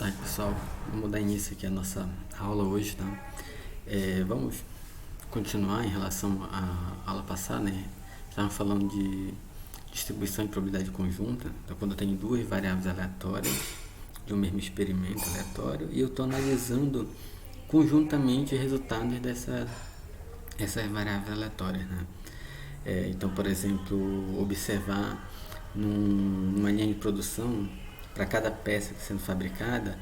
tarde, pessoal. Vamos dar início aqui à nossa aula hoje, tá? Vamos continuar em relação à aula passada, né? Estávamos falando de distribuição e probabilidade conjunta. Então, quando eu tenho duas variáveis aleatórias de um mesmo experimento aleatório e eu estou analisando conjuntamente os resultados essas variáveis aleatórias, né? Então, por exemplo, observar numa linha de produção, para cada peça que está sendo fabricada,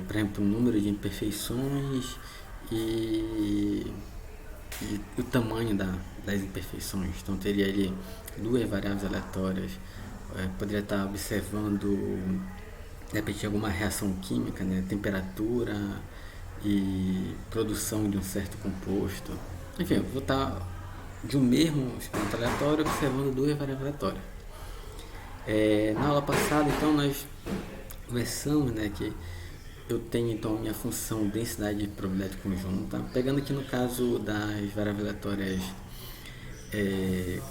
por exemplo, o número de imperfeições e o tamanho das imperfeições. Então, teria ali duas variáveis aleatórias. Poderia estar observando, de repente, alguma reação química, né? Temperatura e produção de um certo composto. Enfim, eu vou estar de um mesmo experimento aleatório observando duas variáveis aleatórias. Na aula passada, então, nós conversamos, né, que eu tenho então a minha função densidade de probabilidade conjunta. Pegando aqui no caso das variáveis aleatórias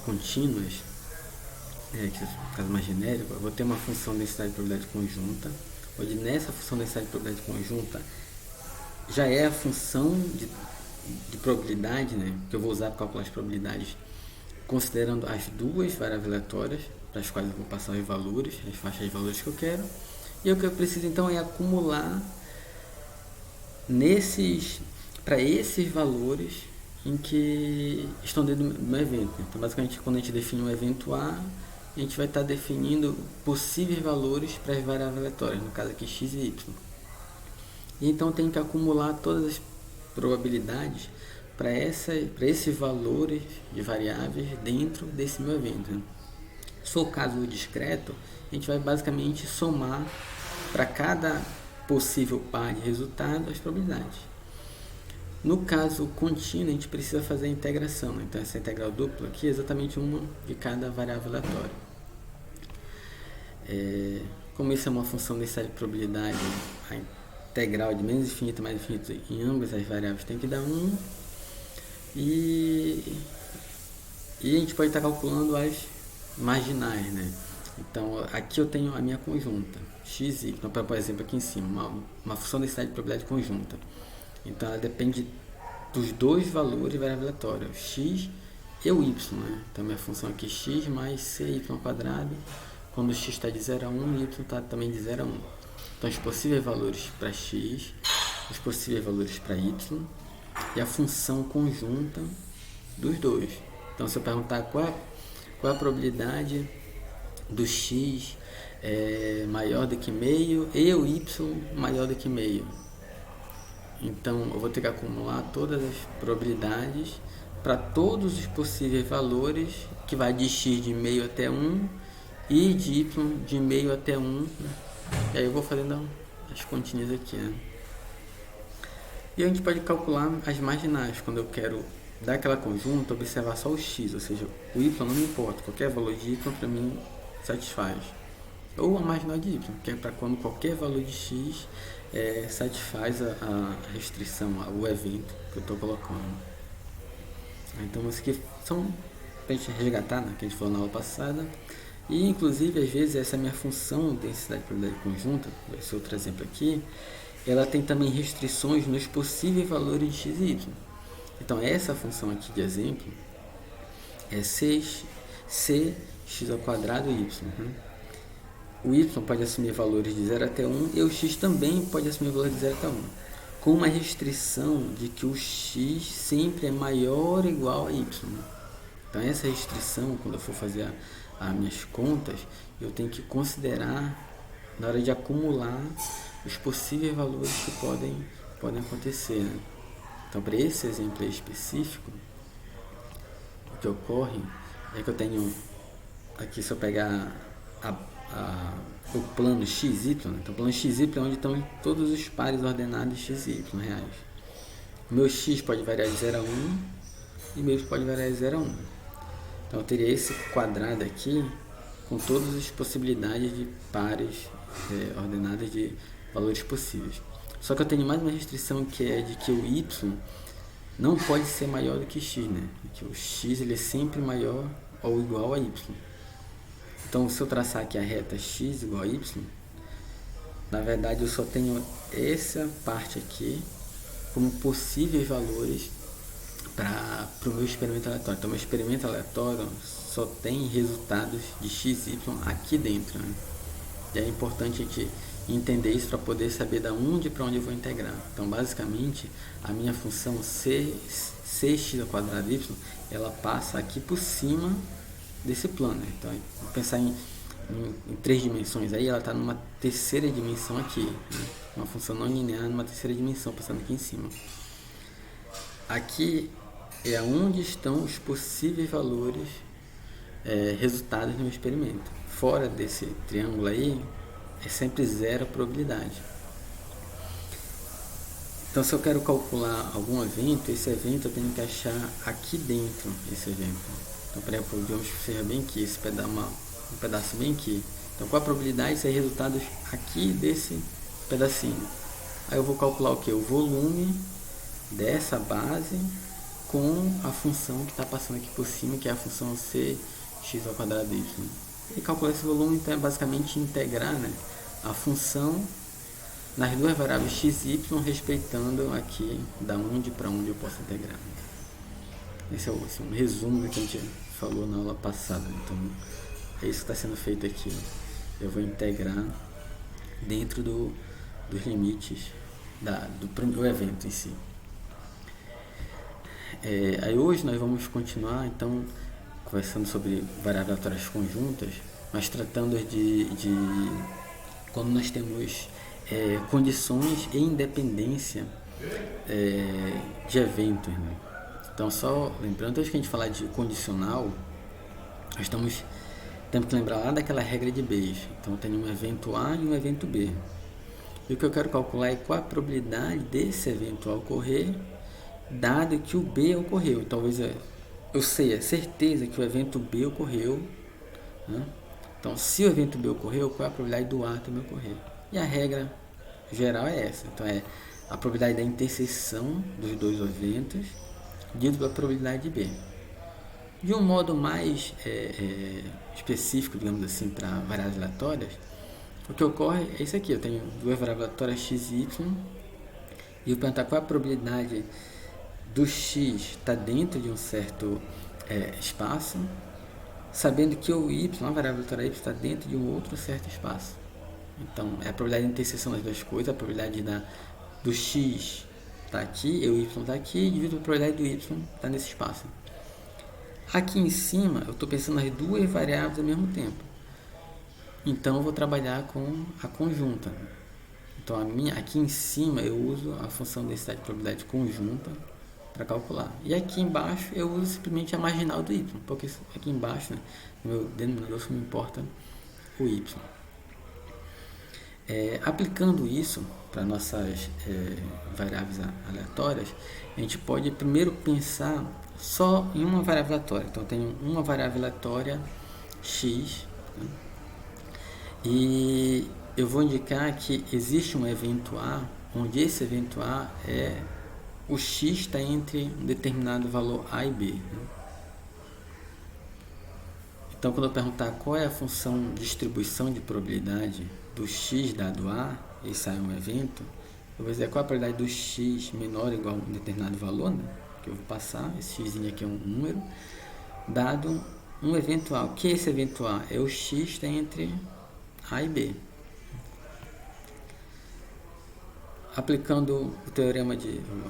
contínuas, que é o caso mais genérico, eu vou ter uma função densidade de probabilidade conjunta, onde nessa função densidade de probabilidade conjunta já é a função de probabilidade, né, que eu vou usar para calcular as probabilidades, considerando as duas variáveis aleatórias, para as quais eu vou passar os valores, as faixas de valores que eu quero. E o que eu preciso então é acumular para esses valores em que estão dentro do meu evento. Então, basicamente, quando a gente define um evento A, a gente vai estar definindo possíveis valores para as variáveis aleatórias, no caso aqui x e y. E então eu tenho que acumular todas as probabilidades para esses valores de variáveis dentro desse meu evento, né? Se for o caso discreto, a gente vai basicamente somar para cada possível par de resultado as probabilidades. No caso contínuo, a gente precisa fazer a integração, né? Então essa integral dupla aqui é exatamente uma de cada variável aleatória. Como isso é uma função densidade de probabilidade, a integral de menos infinito a mais infinito em ambas as variáveis tem que dar 1. E a gente pode estar calculando as marginais, né? Então aqui eu tenho a minha conjunta x e y, por exemplo, aqui em cima uma função de densidade de probabilidade conjunta. Então ela depende dos dois valores variável aleatória, x e o y, né? Então minha função aqui é x mais cy quadrado, quando x está de 0 a 1 e y está também de 0 a 1. Então os possíveis valores para x, os possíveis valores para y e a função conjunta dos dois. Então se eu perguntar qual é a probabilidade do x maior do que meio e o y maior do que meio, então eu vou ter que acumular todas as probabilidades para todos os possíveis valores, que vai de x de meio até 1 e de y de meio até 1, né? E aí eu vou fazendo as continhas aqui, né? E a gente pode calcular as marginais, quando eu quero dar aquela conjunta, observar só o x, ou seja, o y não me importa, qualquer valor de y para mim satisfaz. Ou a marginal de y, que é para quando qualquer valor de x satisfaz a restrição, o evento que eu estou colocando. Então isso aqui são para a gente resgatar, né, que a gente falou na aula passada. E inclusive às vezes essa minha função densidade de probabilidade conjunta, vai ser outro exemplo aqui, ela tem também restrições nos possíveis valores de x e y. Então essa função aqui de exemplo é cx ao quadrado y. O y pode assumir valores de 0 até 1 e o x também pode assumir valores de 0 até 1, com uma restrição de que o x sempre é maior ou igual a y. Então essa restrição, quando eu for fazer as minhas contas, eu tenho que considerar na hora de acumular os possíveis valores que podem acontecer, né? Então, para esse exemplo aí específico, o que ocorre é que eu tenho aqui, se eu pegar o plano XY, então o plano XY é onde estão todos os pares ordenados x e y reais. O meu x pode variar de 0 a 1 e o meu y pode variar de 0 a 1. Então eu teria esse quadrado aqui com todas as possibilidades de pares ordenadas de valores possíveis. Só que eu tenho mais uma restrição, que é de que o y não pode ser maior do que x, né? Que o x ele é sempre maior ou igual a y. Então, se eu traçar aqui a reta x igual a y, Na verdade, eu só tenho essa parte aqui como possíveis valores para o meu experimento aleatório. Então, meu experimento aleatório só tem resultados de x, y aqui dentro, né? E é importante a gente entender isso para poder saber da onde para onde eu vou integrar. Então, basicamente, a minha função cx ao quadrado y, ela passa aqui por cima desse plano, né? Então, vou pensar em 3 dimensões, aí ela está numa terceira dimensão aqui, né? Uma função não linear numa terceira dimensão, passando aqui em cima. Aqui é onde estão os possíveis valores resultados no meu experimento. Fora desse triângulo aí, é sempre zero a probabilidade. Então, se eu quero calcular algum evento, esse evento eu tenho que achar aqui dentro, esse evento. Então, por exemplo, digamos que seja bem aqui, esse um pedaço bem aqui. Então, qual a probabilidade de ser resultados aqui desse pedacinho? Aí eu vou calcular o que? O volume dessa base com a função que está passando aqui por cima, que é a função cx ao quadrado y. E calcular esse volume, então, é basicamente integrar, né, a função nas duas variáveis x e y, respeitando aqui da onde para onde eu posso integrar. Esse é um resumo do que a gente falou na aula passada. Então, é isso que está sendo feito aqui. Eu vou integrar dentro dos limites do evento em si. Aí hoje nós vamos continuar, então, conversando sobre variáveis aleatórias conjuntas, mas tratando de quando nós temos condições e independência de eventos, né? Então, só lembrando, antes que a gente falar de condicional, nós temos que lembrar lá daquela regra de Bayes. Então, tem um evento A e um evento B. E o que eu quero calcular é qual a probabilidade desse evento A ocorrer, dado que o B ocorreu. Talvez eu sei, é certeza que o evento B ocorreu, né? Então, se o evento B ocorreu, qual é a probabilidade do A também ocorrer? E a regra geral é essa. Então, é a probabilidade da interseção dos dois eventos dividido pela probabilidade de B. De um modo mais específico, digamos assim, para variáveis aleatórias, o que ocorre é isso aqui. Eu tenho duas variáveis aleatórias x e y, e eu perguntar qual é a probabilidade do x estar dentro de um certo espaço, sabendo que o y, a variável aleatória y, está dentro de um outro certo espaço. Então, é a probabilidade de interseção das duas coisas, a probabilidade do x está aqui e o y está aqui, dividido a probabilidade do y estar nesse espaço. Aqui em cima, eu estou pensando nas duas variáveis ao mesmo tempo. Então, eu vou trabalhar com a conjunta. Então, aqui em cima, eu uso a função densidade de probabilidade conjunta para calcular. E aqui embaixo, eu uso simplesmente a marginal do y, porque aqui embaixo, né, no meu denominador, só me importa o y. Aplicando isso para nossas variáveis aleatórias, a gente pode primeiro pensar só em uma variável aleatória. Então, eu tenho uma variável aleatória x, né? E eu vou indicar que existe um evento A, onde esse evento A o x está entre um determinado valor A e B, né? Então, quando eu perguntar qual é a função de distribuição de probabilidade do x dado A, e sai um evento, eu vou dizer qual é a probabilidade do x menor ou igual a um determinado valor, né, que eu vou passar. Esse x aqui é um número, dado um evento A. O que é esse evento A? É o x está entre A e B. Aplicando o teorema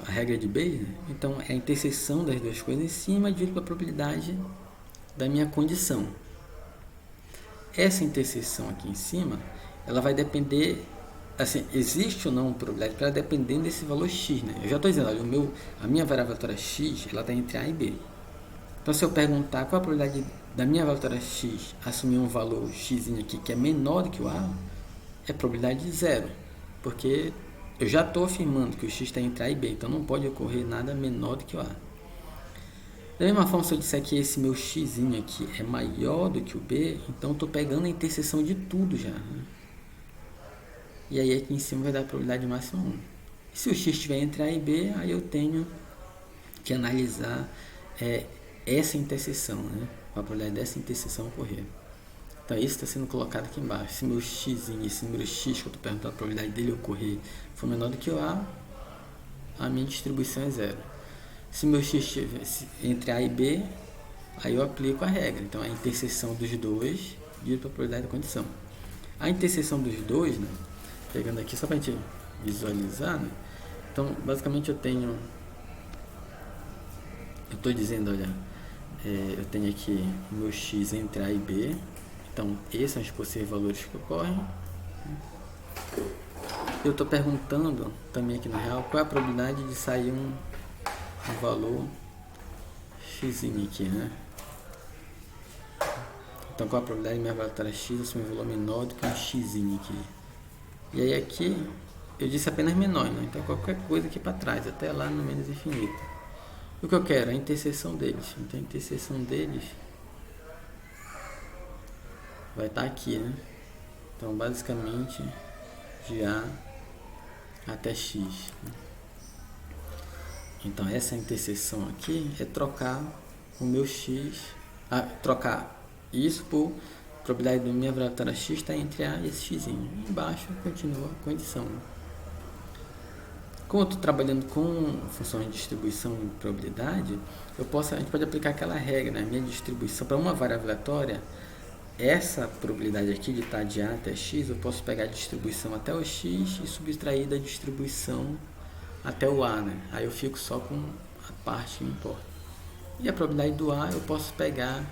a regra de Bayes, né, então é a interseção das duas coisas em cima dividido pela probabilidade da minha condição. Essa interseção aqui em cima, ela vai depender, assim, existe ou não uma probabilidade para ela dependendo desse valor x, né? Eu já estou dizendo, olha, a minha variável aleatória x, ela está entre A e B. Então, se eu perguntar qual a probabilidade da minha variável aleatória x assumir um valor x aqui que é menor do que o A, é probabilidade de zero, porque eu já estou afirmando que o x está entre A e B, então não pode ocorrer nada menor do que o A. Da mesma forma, se eu disser que esse meu x aqui é maior do que o B, então estou pegando a interseção de tudo já, né? E aí aqui em cima vai dar a probabilidade máxima 1. E se o x estiver entre A e B, aí eu tenho que analisar essa interseção, né? A probabilidade dessa interseção ocorrer. Então isso está sendo colocado aqui embaixo. Se meu x, esse número x que eu estou perguntando a probabilidade dele ocorrer for menor do que o a minha distribuição é zero. Se meu x estiver entre A e B, aí eu aplico a regra. Então a interseção dos dois dividido pela probabilidade da condição. A interseção dos dois, né, pegando aqui só para a gente visualizar, né, então basicamente eu estou dizendo, olha, eu tenho aqui o meu x entre A e B, então esses são os possíveis valores que ocorrem. Eu estou perguntando também aqui na real qual é a probabilidade de sair um valor x aqui, né? Então qual a probabilidade de minha variável x assumir um valor menor do que um x aqui? E aí aqui eu disse apenas menor, né? Então qualquer coisa aqui para trás, até lá no menos infinito. O que eu quero? A interseção deles. Então a interseção deles vai estar aqui, né? Então basicamente de A até x. Então essa interseção aqui é trocar o meu x, trocar isso por probabilidade da minha variável x está entre A e esse x. Embaixo continua a condição. Como eu estou trabalhando com funções de distribuição e probabilidade, a gente pode aplicar aquela regra, né? Minha distribuição para uma variável aleatória, essa probabilidade aqui de estar de A até x, eu posso pegar a distribuição até o x e subtrair da distribuição até o A, né? Aí eu fico só com a parte que me importa. E a probabilidade do A eu posso pegar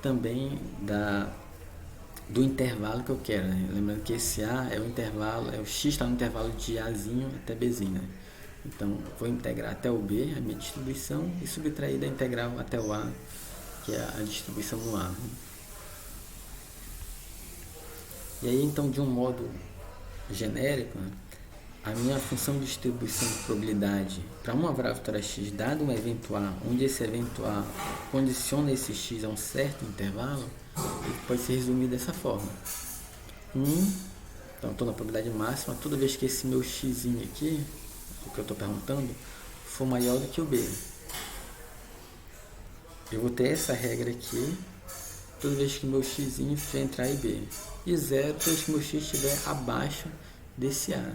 também do intervalo que eu quero, né? Lembrando que esse A é o intervalo, o x está no intervalo de Azinho até Bzinho, né? Então vou integrar até o B, a minha distribuição, e subtrair da integral até o A, que é a distribuição no A. E aí então, de um modo genérico, né, a minha função de distribuição de probabilidade para uma variável x dado um evento A, onde esse evento A condiciona esse x a um certo intervalo, ele pode ser resumido dessa forma. Então estou na probabilidade máxima, toda vez que esse meu x aqui, o que eu estou perguntando, for maior do que o B. Eu vou ter essa regra aqui, toda vez que meu x estiver entre A e B. E zero toda vez que meu x estiver abaixo desse A.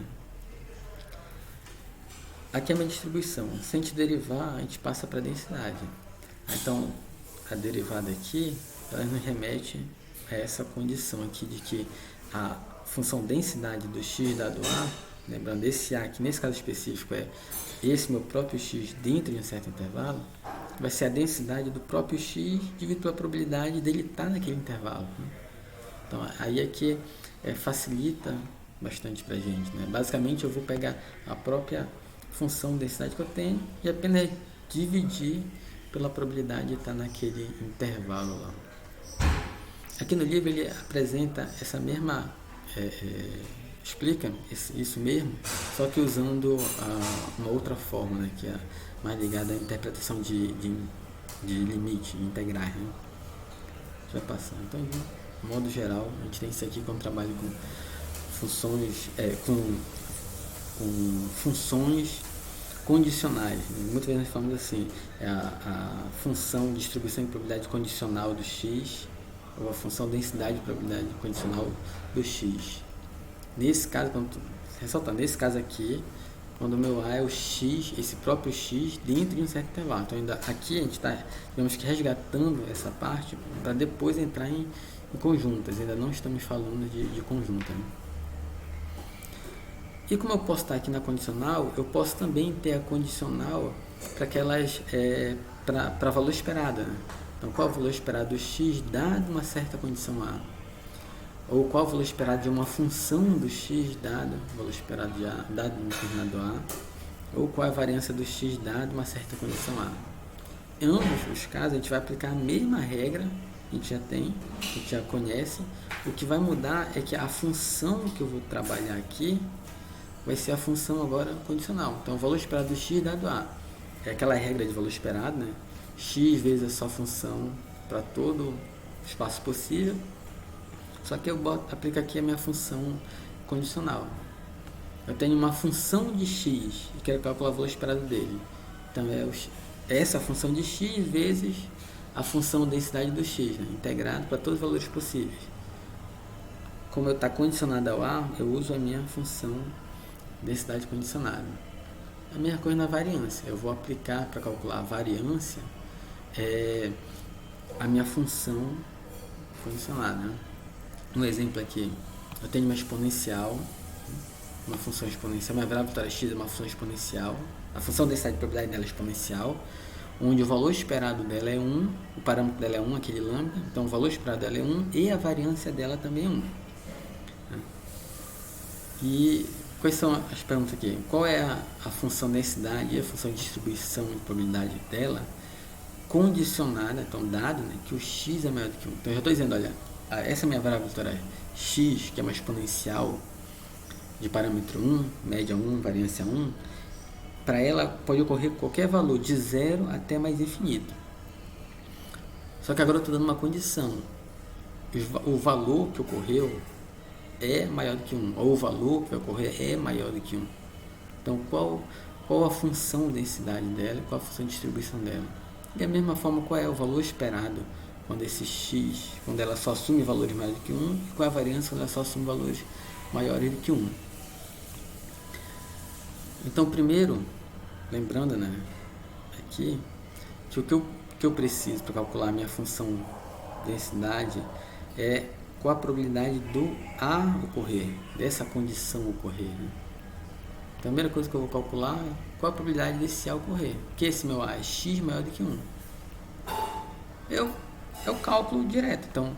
Aqui é a minha distribuição. Se a gente derivar, a gente passa para a densidade. Então, a derivada aqui, ela nos remete a essa condição aqui de que a função densidade do x dado A, lembrando esse A, que nesse caso específico é esse meu próprio x dentro de um certo intervalo, vai ser a densidade do próprio x dividido pela probabilidade dele estar naquele intervalo. Então, aí aqui facilita bastante para a gente, né? Basicamente, eu vou pegar a própria função de densidade que eu tenho e apenas dividir pela probabilidade de estar naquele intervalo lá. Aqui no livro ele apresenta essa mesma, explica isso mesmo, só que usando uma outra forma, né, que é mais ligada à interpretação de limite, de integrais, né? A gente vai passando. Então, de modo geral, a gente tem isso aqui quando trabalha com funções, com funções condicionais. Muitas vezes nós falamos assim, a função de distribuição de probabilidade condicional do x, ou a função densidade de probabilidade condicional do x. Nesse caso, nesse caso aqui, quando o meu A é o x, esse próprio x dentro de um certo intervalo. Então ainda aqui a gente está, digamos que resgatando essa parte para depois entrar em conjuntas. Ainda não estamos falando de conjunta, né? E como eu posso estar aqui na condicional, eu posso também ter a condicional para aquelas para valor esperado, né? Então, qual é o valor esperado do x dado uma certa condição A? Ou qual é o valor esperado de uma função do x dado o valor esperado de A dado um determinado A? Ou qual é a variância do x dado uma certa condição A? Em ambos os casos, a gente vai aplicar a mesma regra, a gente já tem, a gente já conhece. O que vai mudar é que a função que eu vou trabalhar aqui vai ser a função agora condicional. Então, o valor esperado do x dado A é aquela regra de valor esperado, né? X vezes a sua função para todo o espaço possível. Só que eu aplico aqui a minha função condicional. Eu tenho uma função de x e quero calcular o valor esperado dele. Então, é essa função de x vezes a função densidade do x, né? Integrado para todos os valores possíveis. como eu está condicionado ao A, eu uso a minha função densidade condicionada. A mesma coisa na variância. Eu vou aplicar para calcular a variância a minha função condicionada. Né? Um exemplo aqui, eu tenho uma exponencial, uma função exponencial, minha variável vetorial x é uma função exponencial, a função densidade de probabilidade dela é exponencial, onde o valor esperado dela é 1, o parâmetro dela é 1, aquele lambda, então o valor esperado dela é 1 e a variância dela também é 1. E quais são as perguntas aqui? Qual é a função densidade e a função de distribuição de probabilidade dela condicionada, então dado, né, que o x é maior do que 1. Então eu já estou dizendo, olha, essa é a minha variável vetorial x, que é uma exponencial de parâmetro 1, média 1, variância 1, para ela pode ocorrer qualquer valor de 0 até mais infinito. Só que agora eu estou dando uma condição. O valor que ocorreu é maior do que 1, ou o valor que vai ocorrer é maior do que 1. Então, qual a função densidade dela e qual a função de distribuição dela? E da mesma forma, qual é o valor esperado quando esse x, quando ela só assume valores maiores do que 1, e qual é a variância quando ela só assume valores maiores do que 1. Então, primeiro, lembrando, né, aqui, que o que eu preciso para calcular a minha função densidade é qual a probabilidade do A ocorrer, dessa condição ocorrer. Né? A primeira coisa que eu vou calcular é qual a probabilidade desse A ocorrer. Que esse meu A é x maior do que 1. É o cálculo direto. Então,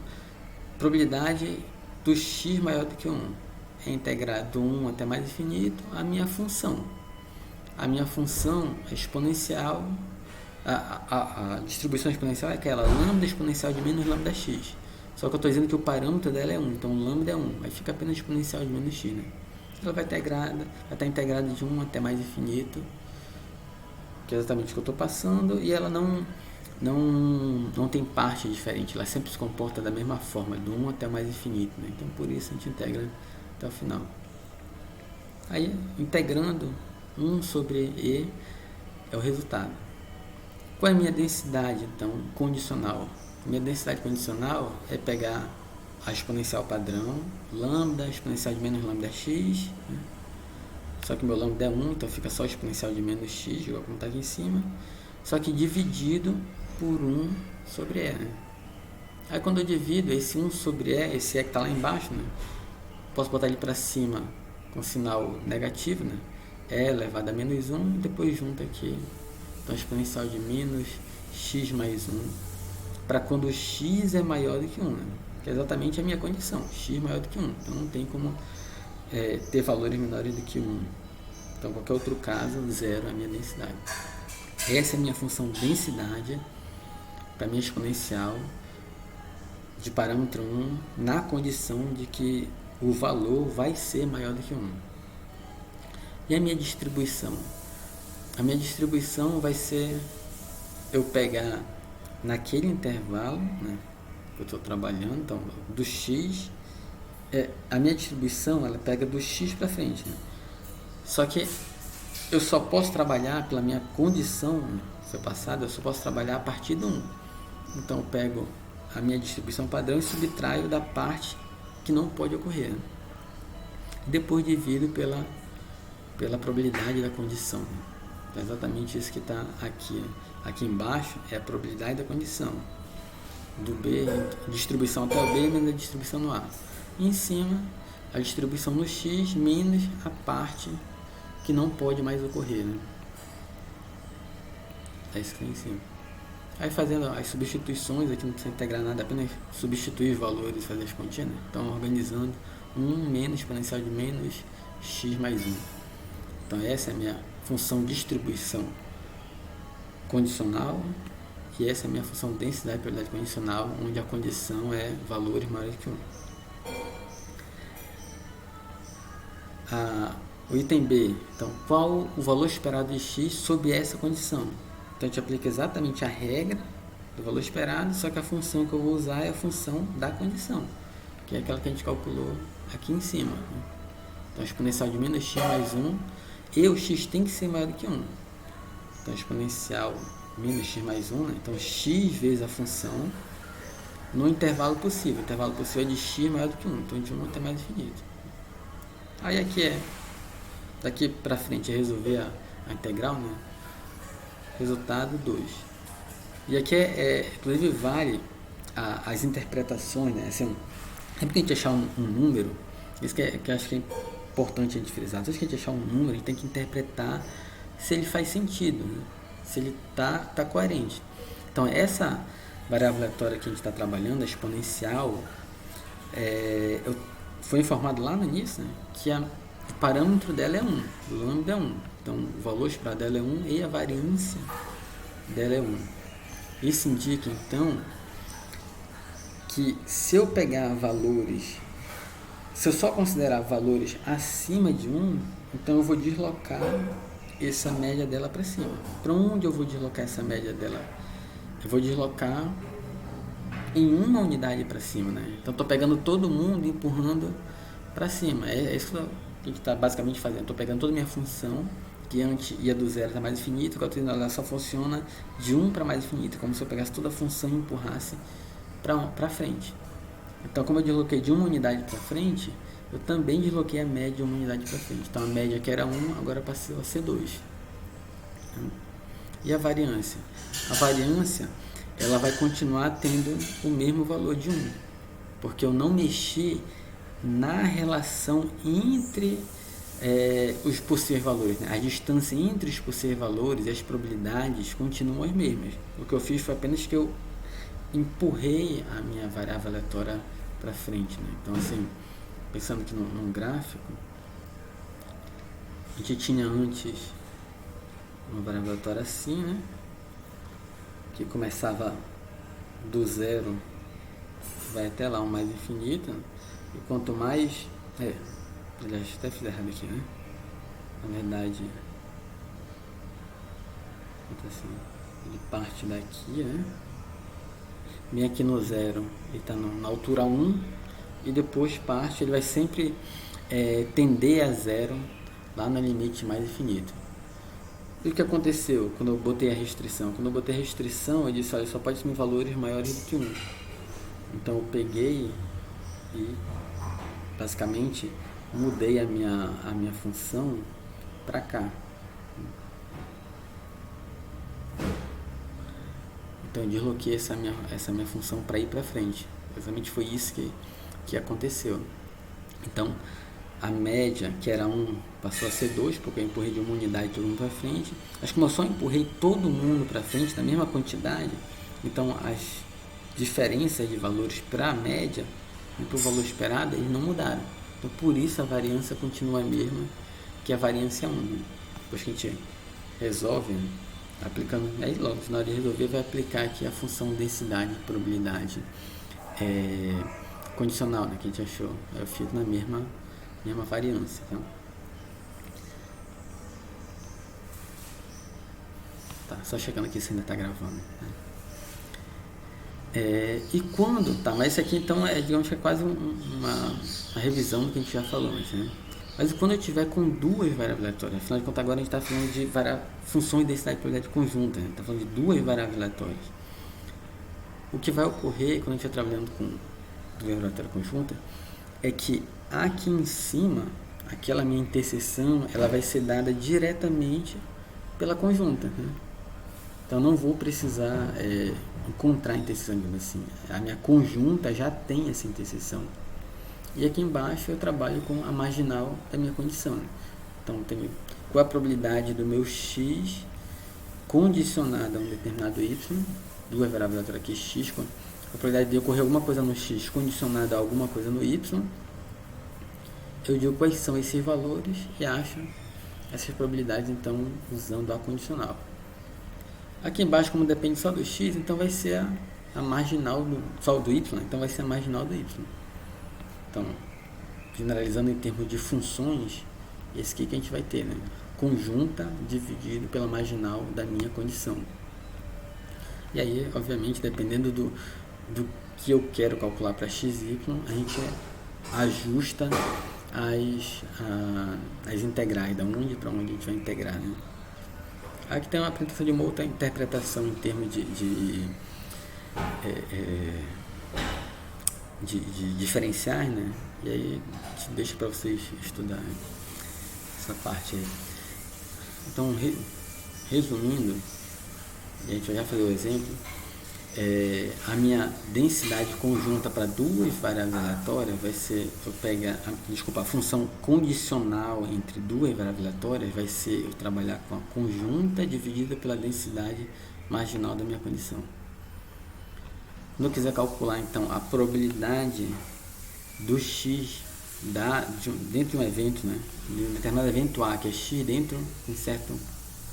probabilidade do x maior do que 1 é integrar do 1 até mais infinito a minha função. A minha função é exponencial, a distribuição exponencial é aquela lambda exponencial de menos lambda x. Só que eu estou dizendo que o parâmetro dela é 1, então lambda é 1, aí fica apenas exponencial de menos x. Né? Ela vai estar integrada de 1 até mais infinito, que é exatamente o que eu estou passando, e ela não tem parte diferente, ela sempre se comporta da mesma forma, do 1 até mais infinito. Né? Então por isso a gente integra até o final. Aí integrando 1 sobre E é o resultado. Qual é a minha densidade, então, condicional? Minha densidade condicional é pegar a exponencial padrão, lambda, exponencial de menos lambda x, né? Só que meu lambda é 1, então fica só exponencial de menos x, igual como está aqui em cima, só que dividido por 1 sobre E. Né? Aí quando eu divido esse 1 sobre E, esse E que está lá embaixo, né? Posso botar ele para cima com sinal negativo, né? E elevado a menos 1, e depois junto aqui, então exponencial de menos x mais 1, para quando o x é maior do que 1, né? Que é exatamente a minha condição, x maior do que 1, então não tem como ter valores menores do que 1. Então qualquer outro caso, 0 é a minha densidade. Essa é a minha função densidade para minha exponencial de parâmetro 1 na condição de que o valor vai ser maior do que 1. E a minha distribuição? A minha distribuição vai ser eu pegar naquele intervalo, né, que eu estou trabalhando, então do x, a minha distribuição ela pega do x para frente. Né? Só que eu só posso trabalhar pela minha condição, né, se eu passado, eu só posso trabalhar a partir do 1. Então eu pego a minha distribuição padrão e subtraio da parte que não pode ocorrer. Né? Depois divido pela probabilidade da condição. Né? É exatamente isso que está aqui. Né? Aqui embaixo é a probabilidade da condição. Do B, distribuição até o B menos a distribuição no A. E em cima, a distribuição no X menos a parte que não pode mais ocorrer. Né? É isso que tem em cima. Aí fazendo as substituições, aqui não precisa integrar nada, apenas substituir os valores e fazer as continhas. Né? Então organizando 1 menos exponencial de menos x mais 1. Então essa é a minha função distribuição condicional e essa é a minha função densidade e probabilidade condicional, onde a condição é valores maiores que 1. O item B, então qual o valor esperado de x sob essa condição? Então a gente aplica exatamente a regra do valor esperado, só que a função que eu vou usar é a função da condição, que é aquela que a gente calculou aqui em cima. Né? Então exponencial de menos x mais 1, e o x tem que ser maior do que 1. Então exponencial menos x mais 1, né? Então x vezes a função no intervalo possível. O intervalo possível é de x maior do que 1, então de 1 até mais infinito. Aí aqui daqui para frente é resolver a integral, né? Resultado 2. E aqui inclusive vale as interpretações, né? Assim, sempre que a gente achar um número, isso que eu acho que é importante a gente frisar, toda vez que a gente achar um número, a gente tem que interpretar se ele faz sentido, né? Se ele tá coerente. Então essa variável aleatória que a gente está trabalhando, a exponencial, eu fui informado lá no início, né, que o parâmetro dela é 1, o lambda é 1. Então o valor esperado dela é 1 e a variância dela é 1. Isso indica então que se eu pegar valores, se eu só considerar valores acima de 1, então eu vou deslocar essa média dela para cima. Para onde eu vou deslocar essa média dela? Eu vou deslocar em uma unidade para cima, né? Então estou pegando todo mundo e empurrando para cima. É isso que a gente está basicamente fazendo. Estou pegando toda a minha função, que antes ia do zero até mais infinito, que ela só funciona de 1 para mais infinito, como se eu pegasse toda a função e empurrasse para frente. Então, como eu desloquei de uma unidade para frente, eu também desloquei a média de uma unidade para frente. Então, a média que era 1, agora passou a ser 2. E a variância? A variância, ela vai continuar tendo o mesmo valor de 1, porque eu não mexi na relação entre os possíveis valores, né? A distância entre os possíveis valores e as probabilidades continuam as mesmas. O que eu fiz foi apenas que eu empurrei a minha variável aleatória para frente, né? Então, assim, pensando aqui num gráfico, a gente tinha antes uma variável aleatória assim, né? Que começava do zero, vai até lá, o mais infinito, né? E quanto mais... aliás, até fiz errado aqui, né? Na verdade, assim, ele parte daqui, né? Vem aqui no zero, ele está na altura 1, e depois parte, ele vai sempre tender a zero lá no limite mais infinito. E o que aconteceu quando eu botei a restrição? Quando eu botei a restrição, eu disse, olha, só pode ser valores maiores do que 1. Então eu peguei e basicamente mudei a minha função para cá. Então eu desloquei essa minha função para ir para frente. Exatamente foi isso que aconteceu. Então a média, que era 1, passou a ser 2, porque eu empurrei de uma unidade todo mundo para frente. Mas como eu só empurrei todo mundo para frente na mesma quantidade, então as diferenças de valores para a média e para o valor esperado, eles não mudaram. Então por isso a variância continua a mesma, que a variância é 1. Depois que a gente resolve, aplicando, aí logo na hora de resolver vai aplicar aqui a função densidade, probabilidade condicional, né, que a gente achou. Eu fico na mesma variância. Tá, só chegando aqui se ainda está gravando, né? E quando, tá, mas isso aqui então digamos que é quase uma revisão do que a gente já falou antes, né? Mas quando eu tiver com duas variáveis aleatórias, afinal de contas agora a gente está falando de função e densidade de probabilidade conjunta, né? Está falando de duas variáveis aleatórias. O que vai ocorrer quando a gente está trabalhando com duas variáveis aleatórias conjuntas é que aqui em cima, aquela minha interseção, ela vai ser dada diretamente pela conjunta, né? Então não vou precisar encontrar a interseção, assim. A minha conjunta já tem essa interseção. E aqui embaixo eu trabalho com a marginal da minha condição. Então tem qual a probabilidade do meu x condicionada a um determinado y, duas variáveis aqui, x, a probabilidade de ocorrer alguma coisa no x condicionada a alguma coisa no y. Eu digo quais são esses valores e acho essas probabilidades, então, usando a condicional. Aqui embaixo, como depende só do x, então vai ser a marginal só do y, então vai ser a marginal do y. Então, generalizando em termos de funções, esse aqui que a gente vai ter, né? Conjunta dividido pela marginal da minha condição. E aí, obviamente, dependendo do que eu quero calcular para x e y, a gente ajusta as integrais, da onde para onde a gente vai integrar, né? Aqui tem uma apresentação de uma outra interpretação em termos de de diferenciais, né? E aí deixa para vocês estudarem essa parte aí. Então, resumindo, a gente vai já fazer o exemplo. A minha densidade conjunta para duas variáveis aleatórias vai ser, eu pego a função condicional entre duas variáveis aleatórias vai ser eu trabalhar com a conjunta dividida pela densidade marginal da minha condição. Quando eu quiser calcular então a probabilidade do x dentro de um evento, né, de um determinado evento A, que é x dentro de um certo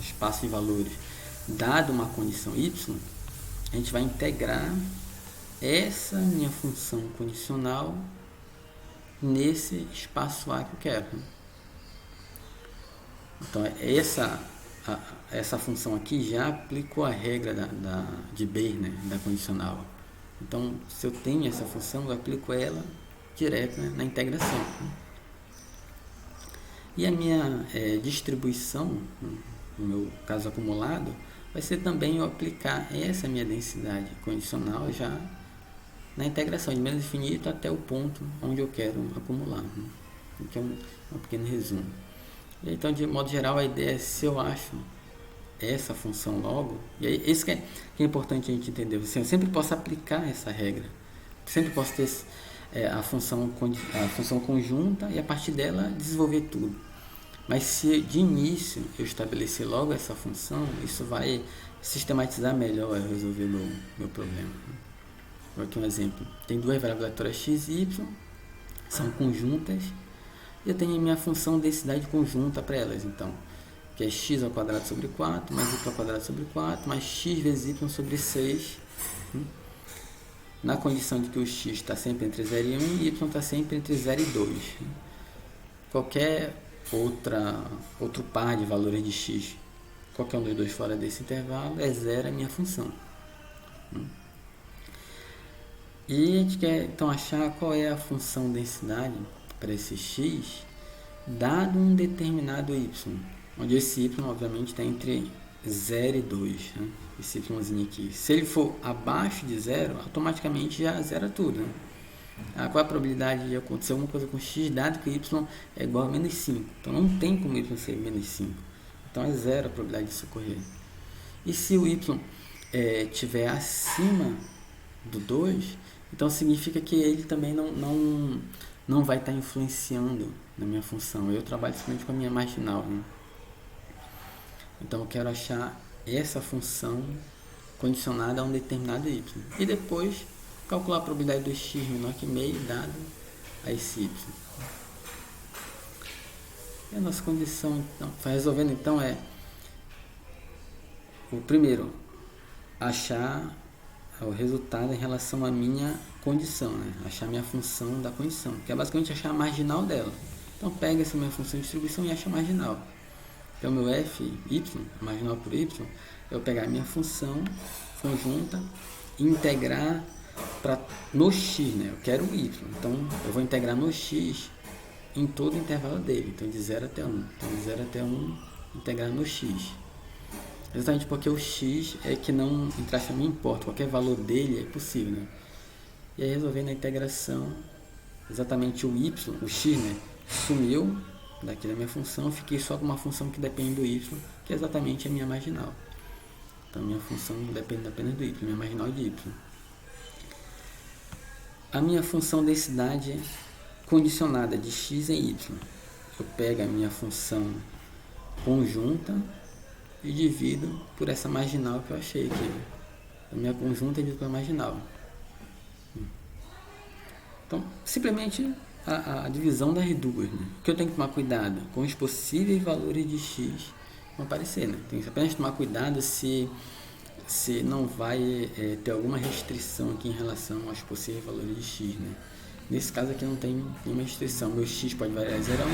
espaço de valores, dado uma condição y, a gente vai integrar essa minha função condicional nesse espaço A que eu quero. Então, essa função aqui já aplicou a regra de Bayes, né, da condicional. Então, se eu tenho essa função, eu aplico ela direto, né, na integração. E a minha distribuição, no meu caso acumulado, vai ser também eu aplicar essa minha densidade condicional já na integração de menos infinito até o ponto onde eu quero acumular. Então, um pequeno resumo. Então, de modo geral, a ideia é se eu acho essa função logo, e aí isso que é importante a gente entender. Assim, eu sempre posso aplicar essa regra, sempre posso ter a função conjunta e a partir dela desenvolver tudo. Mas se de início eu estabelecer logo essa função, isso vai sistematizar melhor a resolver meu problema. Vou aqui um exemplo. Tem duas variáveis aleatórias x e y, são conjuntas, e eu tenho a minha função densidade conjunta para elas, então, que é x ao quadrado sobre 4, mais y ao quadrado sobre 4, mais x vezes y sobre 6, na condição de que o x está sempre entre 0 e 1 e y está sempre entre 0 e 2. Qualquer outro par de valores de x, qualquer um dos dois fora desse intervalo, é zero a minha função. E a gente quer então achar qual é a função densidade para esse x, dado um determinado y, onde esse y obviamente está entre 0 e 2, né? Esse y aqui. Se ele for abaixo de 0, automaticamente já zera tudo, né? Qual é a probabilidade de acontecer alguma coisa com x, dado que y é igual a menos 5? Então não tem como y ser menos 5. Então é zero a probabilidade disso ocorrer. E se o y estiver acima do 2, então significa que ele também não vai estar influenciando na minha função. Eu trabalho simplesmente com a minha marginal, né? Então eu quero achar essa função condicionada a um determinado y. E depois calcular a probabilidade do x menor que meio dado a esse y. E a nossa condição, então, resolvendo então o primeiro, achar o resultado em relação à minha condição, né? Achar a minha função da condição, que é basicamente achar a marginal dela. Então pega essa minha função de distribuição e acha a marginal. Então meu f, y, marginal por y, eu pegar a minha função conjunta e integrar no x, né? Eu quero o y, então eu vou integrar no x em todo o intervalo dele, então de 0 até 1. Então de 0 até 1, integrar no x. Exatamente porque o x é que não, entre aspas, não importa, qualquer valor dele é possível, né? E aí resolvendo a integração, exatamente o y, o x, né, sumiu daqui da minha função, eu fiquei só com uma função que depende do y, que é exatamente a minha marginal. Então minha função depende apenas do y, minha marginal de y. A minha função densidade condicionada de x em y. Eu pego a minha função conjunta e divido por essa marginal que eu achei aqui. A minha conjunta é dividido pela marginal. Então, simplesmente a divisão das duas, né? O que eu tenho que tomar cuidado com os possíveis valores de x vão aparecer, né? Tem que apenas tomar cuidado se não vai ter alguma restrição aqui em relação aos possíveis valores de x, né? Nesse caso aqui não tem nenhuma restrição, meu x pode variar de 0 a 1,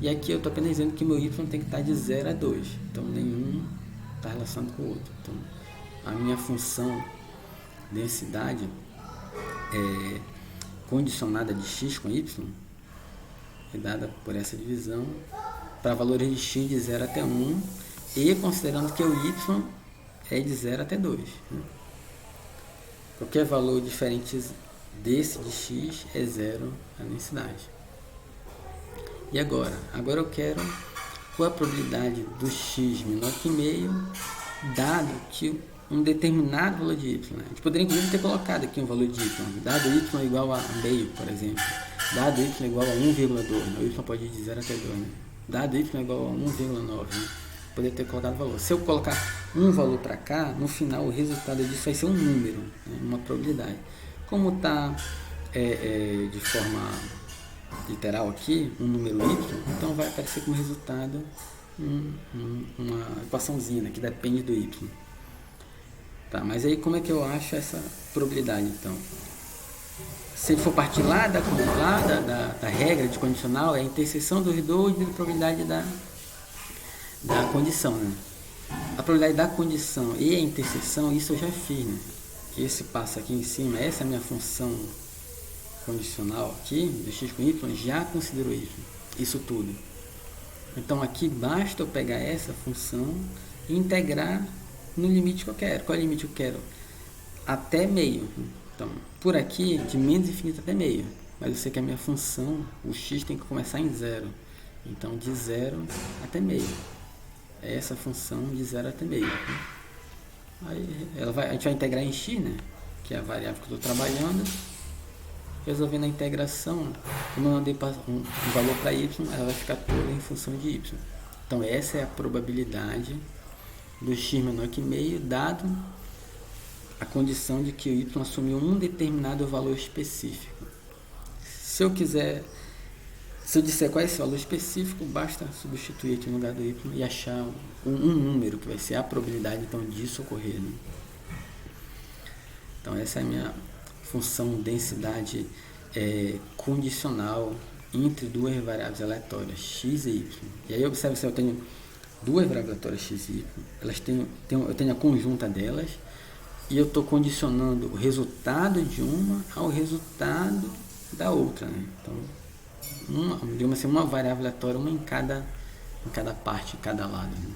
e aqui eu estou apenas dizendo que meu y tem que estar de 0 a 2, então nenhum está relacionado com o outro. Então, a minha função densidade condicionada de x com y é dada por essa divisão para valores de x de 0 até 1 e considerando que o y é de 0 até 2. Né? Qualquer valor diferente desse de x é zero a densidade. E agora? Agora eu quero qual a probabilidade do x menor que meio, dado que um determinado valor de y. Né? A gente poderia inclusive ter colocado aqui um valor de y, dado y igual a meio, por exemplo, dado y igual a 1,2, né? O y pode ir de 0 até 2, né? Dado y igual a 1,9, né? Poderia ter colocado o valor. Se eu colocar um valor para cá, no final o resultado disso vai ser um número, né? Uma probabilidade. Como está de forma literal aqui, um número y, então vai aparecer como resultado uma equaçãozinha, né, que depende do y. Tá, mas aí como é que eu acho essa probabilidade então? Se for partir lá da regra de condicional, é a interseção dos dois da probabilidade da condição, né? A probabilidade da condição e a interseção, isso eu já fiz, né? Esse passo aqui em cima, essa é a minha função condicional aqui, do x com y, já considerou isso tudo. Então aqui basta eu pegar essa função e integrar no limite que eu quero. Qual é o limite que eu quero? Até meio. Então, por aqui, de menos infinito até meio. Mas eu sei que a minha função, o x tem que começar em zero. Então, de zero até meio. É essa função de zero até meio. Aí a gente vai integrar em x, né? Que é a variável que eu estou trabalhando. Resolvendo a integração, como eu mandei um valor para y, ela vai ficar toda em função de y. Então, essa é a probabilidade do x menor que meio, dado a condição de que o y assumiu um determinado valor específico. Se eu disser qual é esse valor específico, basta substituir aqui no lugar do y e achar um número, que vai ser a probabilidade então disso ocorrer. Né? Então essa é a minha função densidade condicional entre duas variáveis aleatórias, x e y. E aí observe se eu tenho duas variáveis aleatórias x e y, eu tenho a conjunta delas, e eu estou condicionando o resultado de uma ao resultado da outra. Né? Então, uma variável aleatória, uma em cada parte, em cada lado. Né?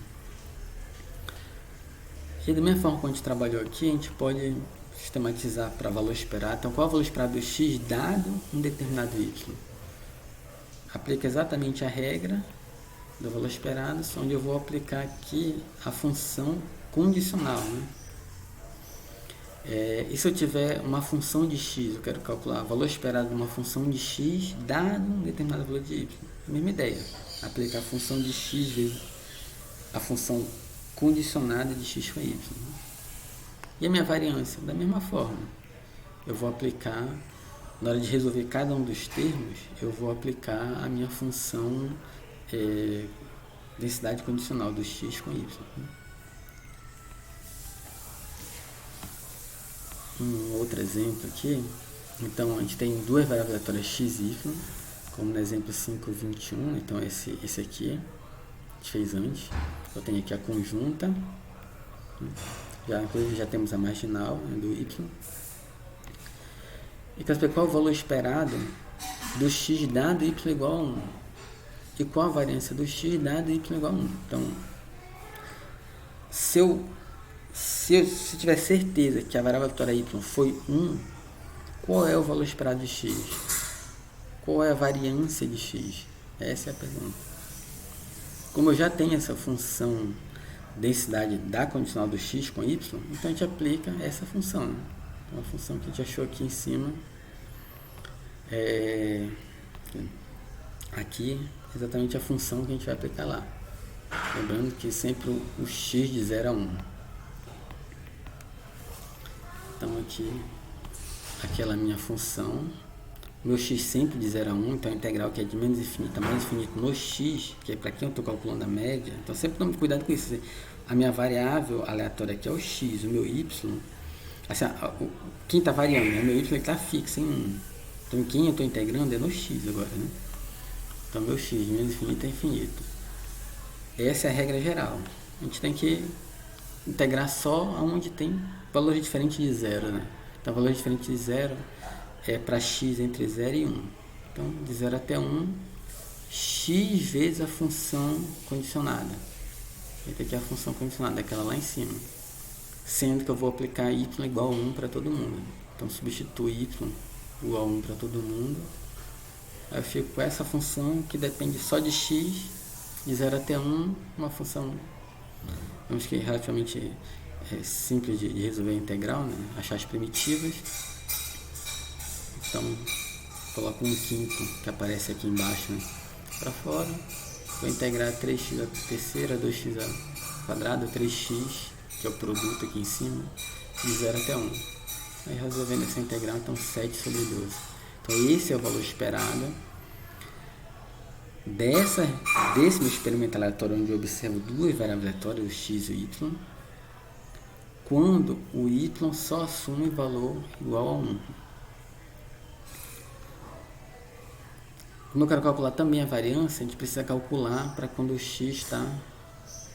E da mesma forma que a gente trabalhou aqui, a gente pode sistematizar para valor esperado. Então, qual é o valor esperado do x dado um determinado y? Aplica exatamente a regra do valor esperado, onde eu vou aplicar aqui a função condicional. Né? E se eu tiver uma função de x, eu quero calcular o valor esperado de uma função de x dado um determinado valor de y. A mesma ideia, aplicar a função de x vezes a função condicionada de x com y. E a minha variância, da mesma forma, eu vou aplicar, na hora de resolver cada um dos termos, eu vou aplicar a minha função densidade condicional do x com y. Um outro exemplo aqui, então a gente tem duas variáveis aleatórias x e y, como no exemplo 5.21, então esse aqui, a gente fez antes, eu tenho aqui a conjunta, inclusive já temos a marginal, né, do y, e quer saber qual é o valor esperado do x dado y igual a 1, e qual a variância do x dado y igual a 1. Então, se eu tiver certeza que a variável aleatória y foi 1, qual é o valor esperado de x? Qual é a variância de x? Essa é a pergunta. Como eu já tenho essa função densidade da condicional do x com y, então a gente aplica essa função. Né? Então, a função que a gente achou aqui em cima, aqui, exatamente a função que a gente vai aplicar lá. Lembrando que sempre o x de 0 a 1. Então aqui, aquela minha função, meu x sempre de 0 a 1, então a integral que é de menos infinito a mais infinito no x, que é para quem eu estou calculando a média, então sempre tome cuidado com isso. A minha variável aleatória aqui é o x, o meu y, assim, quem está variando, né? O meu y está fixo em 1. Então quem eu estou integrando é no x agora, né? Então meu x de menos infinito a infinito. Essa é a regra geral. A gente tem que integrar só onde tem valor diferente de 0, né? Então valor diferente de 0 é para x entre 0 e 1. Então de 0 até 1, x vezes a função condicionada. Essa aqui é a função condicionada, aquela lá em cima. Sendo que eu vou aplicar y igual a 1 para todo mundo. Então substitui y igual a 1 para todo mundo. Aí eu fico com essa função que depende só de x, de 0 até 1, uma função, vamos que relativamente simples de resolver a integral, né? Achar as primitivas. Então, coloco 1/5 que aparece aqui embaixo, né, para fora. Vou integrar 3x à terceira, 2x ao quadrado, 3x, que é o produto aqui em cima, de 0 até 1. Aí resolvendo essa integral, então 7/12. Então esse é o valor esperado desse meu experimento aleatório, onde eu observo duas variáveis aleatórias, o x e o y, quando o y só assume valor igual a 1. Como eu quero calcular também a variância, a gente precisa calcular para quando o x está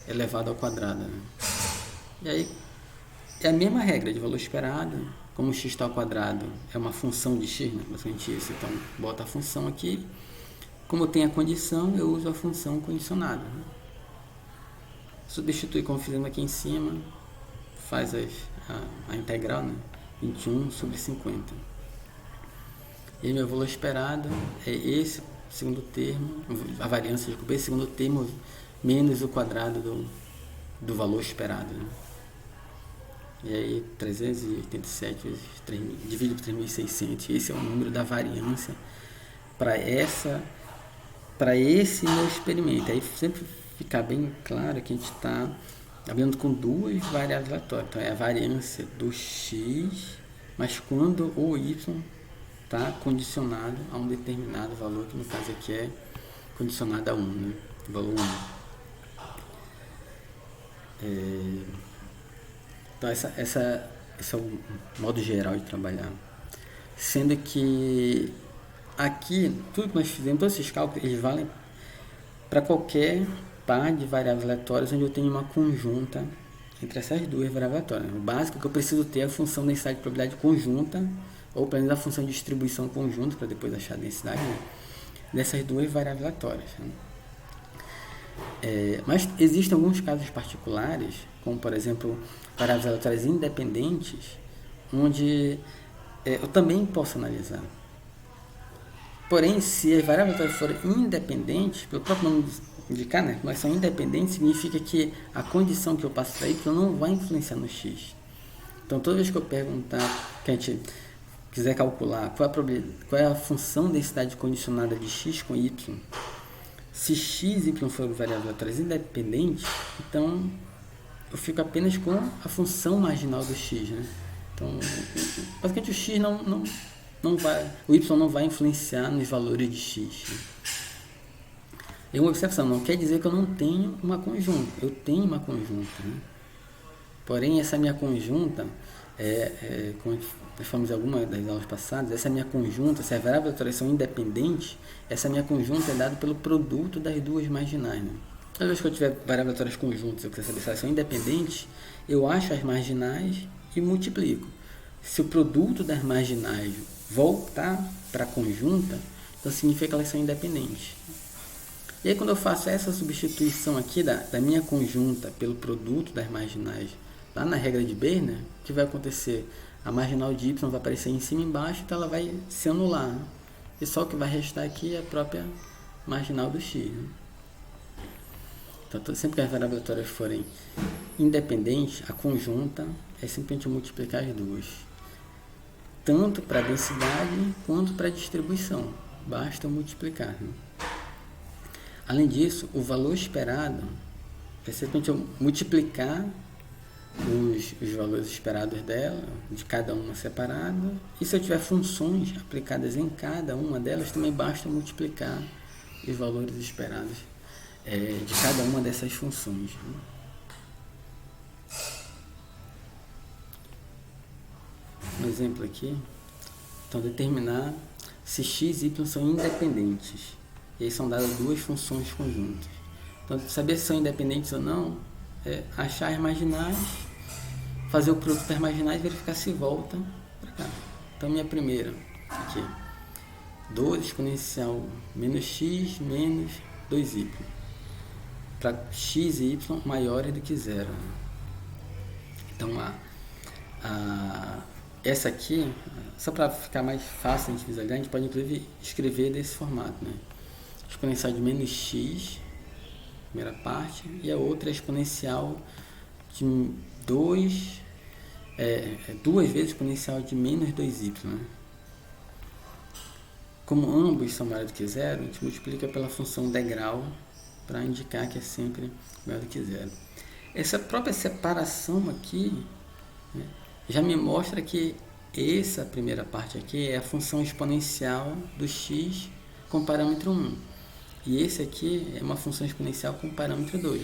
elevado ao quadrado, né? E aí é a mesma regra de valor esperado. Como o x está ao quadrado é uma função de x, né? Basicamente isso. Então, bota a função aqui. Como eu tenho a condição, eu uso a função condicionada, né? Substitui como fizemos aqui em cima, faz a integral, né? 21/50. E aí meu valor esperado é esse segundo termo, a variância, desculpa, esse segundo termo menos o quadrado do valor esperado, né? E aí 387 vezes 3.000, dividido por 3.600, esse é o número da variância para esse meu experimento. Aí sempre ficar bem claro que a gente está trabalhando com duas variáveis aleatórias. Então é a variância do x, mas quando o y está condicionado a um determinado valor, que no caso aqui é condicionado a 1, né? Valor 1. Então esse é o modo geral de trabalhar. Sendo que aqui, tudo que nós fizemos, todos esses cálculos, eles valem para qualquer par de variáveis aleatórias onde eu tenho uma conjunta entre essas duas variáveis aleatórias. O básico é que eu preciso ter a função densidade de probabilidade conjunta, ou pelo menos a função de distribuição conjunta, para depois achar a densidade, né, dessas duas variáveis aleatórias, né? Mas existem alguns casos particulares, como por exemplo variáveis aleatórias independentes, onde eu também posso analisar. Porém, se as variáveis aleatórias forem independentes, pelo próprio nome indicar, né, como elas são independentes, significa que a condição que eu passo para y não vai influenciar no x. Então, toda vez que eu perguntar, que a gente quiser calcular qual é a função densidade condicionada de x com y, se x e y forem variáveis aleatórias independentes, então eu fico apenas com a função marginal do x, né? Então, basicamente o x não vai, o y não vai influenciar nos valores de x, né? E uma observação, não quer dizer que eu não tenho uma conjunta, eu tenho uma conjunta, né? Porém, essa minha conjunta, como nós falamos em algumas das aulas passadas, essa minha conjunta, se as variáveis aleatórias são independentes, essa minha conjunta é dada pelo produto das duas marginais, né? Toda vez que eu tiver variáveis aleatórias conjuntas, eu quero saber se elas são independentes, eu acho as marginais e multiplico. Se o produto das marginais voltar para a conjunta, então significa que elas são independentes. E aí quando eu faço essa substituição aqui da minha conjunta pelo produto das marginais, lá na regra de Bernoulli, o que vai acontecer? A marginal de y vai aparecer em cima e embaixo, então ela vai se anular, né? E só o que vai restar aqui é a própria marginal do x, né? Então, sempre que as variáveis aleatórias forem independentes, a conjunta é simplesmente multiplicar as duas, tanto para a densidade quanto para a distribuição. Basta multiplicar, né? Além disso, o valor esperado é simplesmente eu multiplicar os valores esperados dela, de cada uma separada, e se eu tiver funções aplicadas em cada uma delas, também basta multiplicar os valores esperados de cada uma dessas funções, né? Um exemplo aqui, então determinar se x e y são independentes, e aí são dadas duas funções conjuntas. Então, saber se são independentes ou não, é achar as marginais, fazer o produto das marginais e verificar se volta para cá. Então, minha primeira, aqui, 2 exponencial menos x menos 2y, para x e y maiores do que zero. Então, essa aqui, só para ficar mais fácil a gente visualizar, a gente pode inclusive escrever desse formato, né? Exponencial de menos x, primeira parte, e a outra é exponencial de 2, duas vezes exponencial de menos 2y, né? Como ambos são maiores do que zero, a gente multiplica pela função degrau para indicar que é sempre maior do que zero. Essa própria separação aqui, né, já me mostra que essa primeira parte aqui é a função exponencial do x com parâmetro 1. E esse aqui é uma função exponencial com parâmetro 2.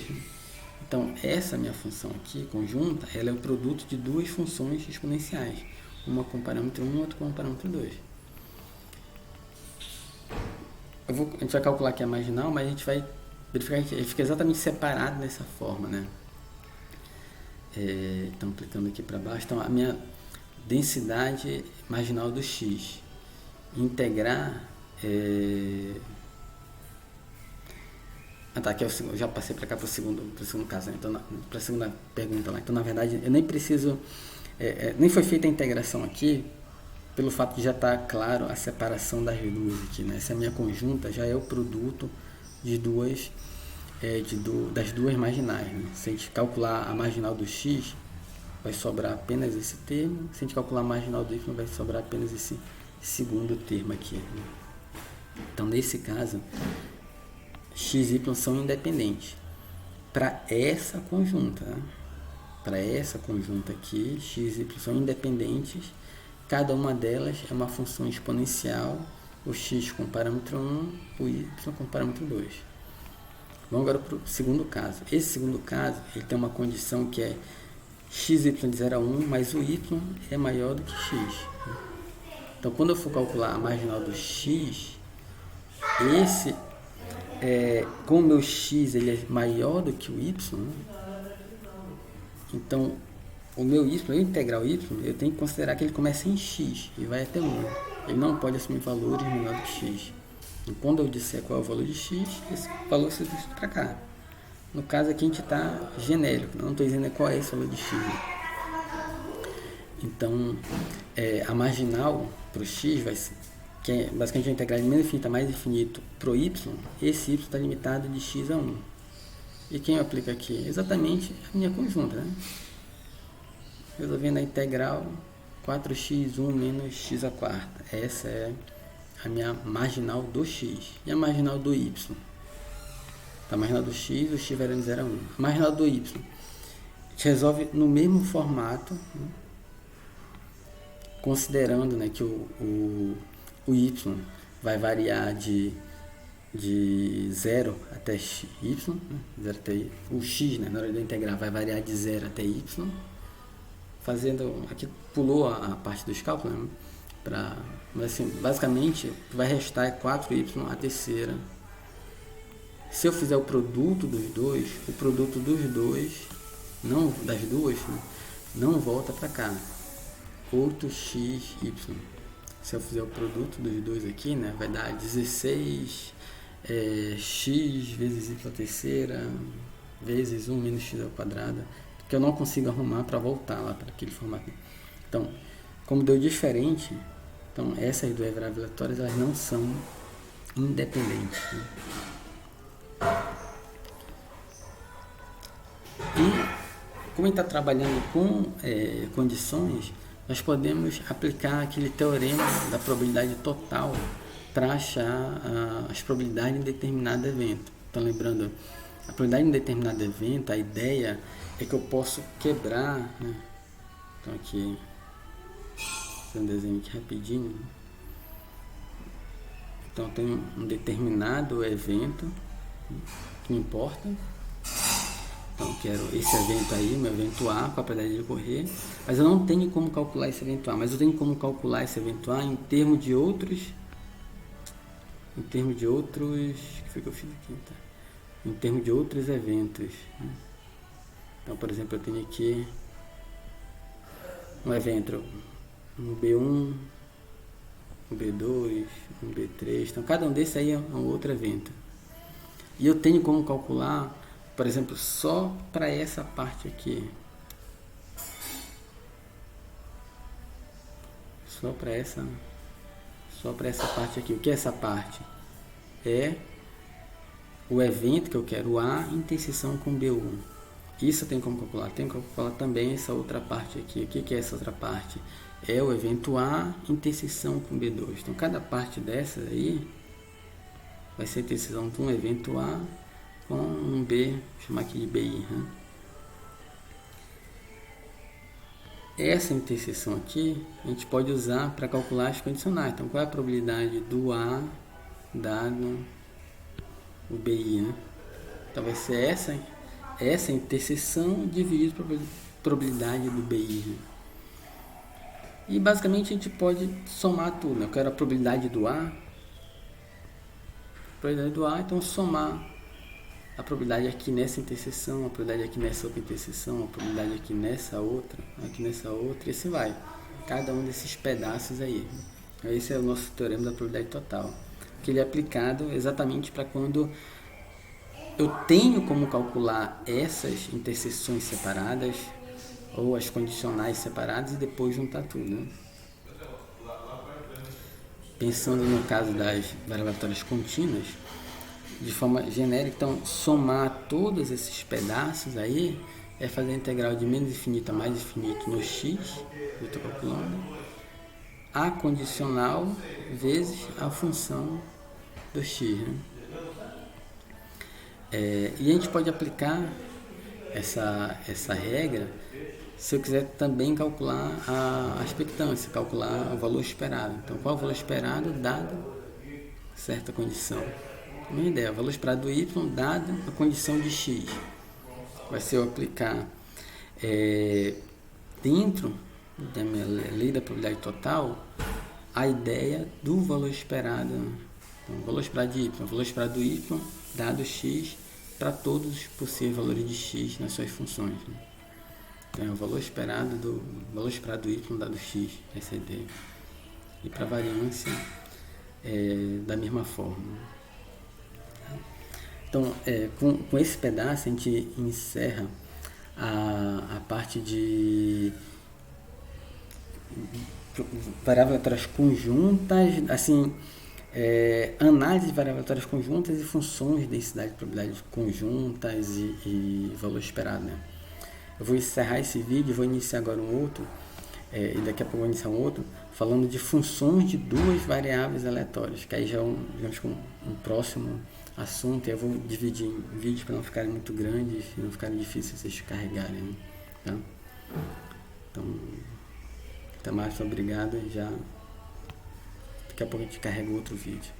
Então, essa minha função aqui, conjunta, ela é o produto de duas funções exponenciais. Uma com parâmetro 1 e outra com parâmetro 2. A gente vai calcular aqui a marginal, mas a gente vai verificar que ele fica exatamente separado dessa forma, né? Então, clicando aqui para baixo, então a minha densidade marginal do x, integrar, aqui eu já passei para cá para o segundo caso, né? Então, para a segunda pergunta lá. Então, na verdade, eu nem preciso, nem foi feita a integração aqui, pelo fato de já estar claro a separação das duas aqui, né? Essa minha conjunta já é o produto de duas, das duas marginais, né? Se a gente calcular a marginal do x, vai sobrar apenas esse termo. Se a gente calcular a marginal do y, vai sobrar apenas esse segundo termo aqui, né? Então, nesse caso, x e y são independentes. Para essa conjunta, né? Para essa conjunta aqui, x e y são independentes. Cada uma delas é uma função exponencial, o x com parâmetro 1, o y com parâmetro 2. Vamos agora para o segundo caso. Esse segundo caso, ele tem uma condição que é xy de 0 a 1, mas o y é maior do que x. Então, quando eu for calcular a marginal do x, como o meu x ele é maior do que o y, então o meu y, eu integrar o y, eu tenho que considerar que ele começa em x e vai até 1. Ele não pode assumir valores menor do que x. E quando eu disser qual é o valor de x, esse valor se ajusta para cá. No caso aqui a gente está genérico, não estou dizendo qual é esse valor de x. Então, a marginal para o x vai ser, que é basicamente a integral de menos infinito a mais infinito para o y, esse y está limitado de x a 1. E quem aplica aqui? Exatamente a minha conjunta, né? Resolvendo a integral 4x1 menos x a quarta. Essa é a minha marginal do x. E a marginal do y? A marginal do x, o x vai de 0 a 1. A marginal do y, a gente resolve no mesmo formato, né? Considerando, né, que o y vai variar de 0 até y, né? 0 até y. O x, né, na hora de integrar, vai variar de 0 até y. Fazendo, aqui pulou a parte dos cálculos, né? Mas assim, basicamente, o que vai restar é 4y a terceira. Se eu fizer o produto dos dois, não, das duas, né, não volta para cá. 8xy. Se eu fizer o produto dos dois aqui, né, vai dar 16 x vezes y a terceira vezes 1 menos x ao quadrado, que eu não consigo arrumar para voltar lá para aquele formato. Então, como deu diferente, então essas duas variáveis aleatórias, elas não são independentes, né? E como a gente está trabalhando com condições, nós podemos aplicar aquele teorema da probabilidade total para achar as probabilidades em determinado evento. Então, lembrando, a probabilidade em determinado evento, a ideia é que eu posso quebrar, né? Então aqui, um desenho aqui rapidinho. Então eu tenho um determinado evento, que não importa. Então eu quero esse evento aí, meu evento A, com a probabilidade de ocorrer, mas eu não tenho como calcular esse evento A, mas eu tenho como calcular esse evento A em termos de outros, que foi que eu fiz aqui, tá? Em termos de outros eventos, né? Então, por exemplo, eu tenho aqui um evento, um B1, um B2, um B3, então cada um desses aí é um outro evento. E eu tenho como calcular, por exemplo, só para essa parte aqui. só para essa parte aqui. O que é essa parte? É o evento que eu quero A interseção com B1. Isso eu tenho como calcular. Tenho como calcular também essa outra parte aqui. O que é essa outra parte? É o evento A interseção com B2. Então cada parte dessas aí vai ser a interseção de um evento A com um B, vou chamar aqui de BI. Né? Essa interseção aqui a gente pode usar para calcular as condicionais. Então qual é a probabilidade do A dado o BI? Né? Então vai ser essa interseção dividido pela probabilidade do BI. Né? E basicamente a gente pode somar tudo. Né? Eu quero a probabilidade do A, então somar a probabilidade aqui nessa interseção, a probabilidade aqui nessa outra interseção, a probabilidade aqui nessa outra, e assim vai. Cada um desses pedaços aí. Esse é o nosso teorema da probabilidade total, que ele é aplicado exatamente para quando eu tenho como calcular essas interseções separadas ou as condicionais separadas e depois juntar tudo. Né? Pensando no caso das variatórias contínuas, de forma genérica, então somar todos esses pedaços aí é fazer a integral de menos infinito a mais infinito no x, eu estou calculando, a condicional vezes a função do x. Né? E a gente pode aplicar essa regra se eu quiser também calcular a expectância, calcular o valor esperado. Então, qual é o valor esperado dado certa condição? Uma ideia, o valor esperado do y dado a condição de x. Vai ser eu aplicar dentro da minha lei da probabilidade total a ideia do valor esperado. Então, o valor esperado de y, o valor esperado do y dado x para todos os possíveis valores de x nas suas funções. Né? Então, é o valor esperado do y dado x, essa é a ideia. E para variância, da mesma forma. Então, com esse pedaço, a gente encerra a parte de variáveis conjuntas, assim, análise de variáveis conjuntas e funções de densidade de probabilidade conjuntas e valor esperado. Né? Eu vou encerrar esse vídeo, vou iniciar agora um outro, e daqui a pouco eu vou iniciar um outro, falando de funções de duas variáveis aleatórias, que aí já é digamos, um próximo assunto, e eu vou dividir em vídeos para não ficarem muito grandes e não ficarem difíceis vocês carregarem. Tá? Então, até mais, obrigado, e já daqui a pouco a gente carrega outro vídeo.